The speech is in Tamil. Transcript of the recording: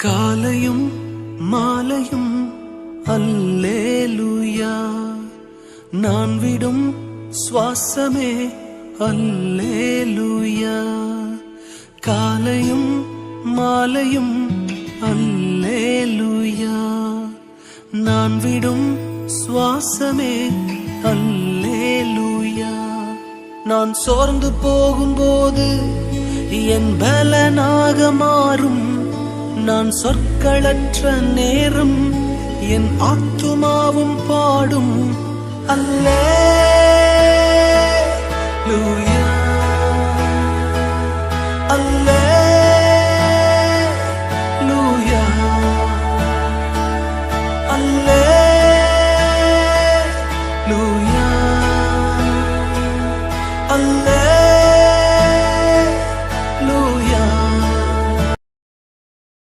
காலையும் மாலையும் அல்லேலூயா, நான் விடும் சுவாசமே அல்லேலூயா. காலையும் மாலையும் அல்லேலூயா, நான் விடும் சுவாசமே அல்லேலூயா. நான் சோர்ந்து போகும்போது என் பலனாக மாறும், நான் சொற்களற்ற நேரம் என் ஆத்துமாவும் பாடும் அல்லேலூயா, அல்லேலூயா.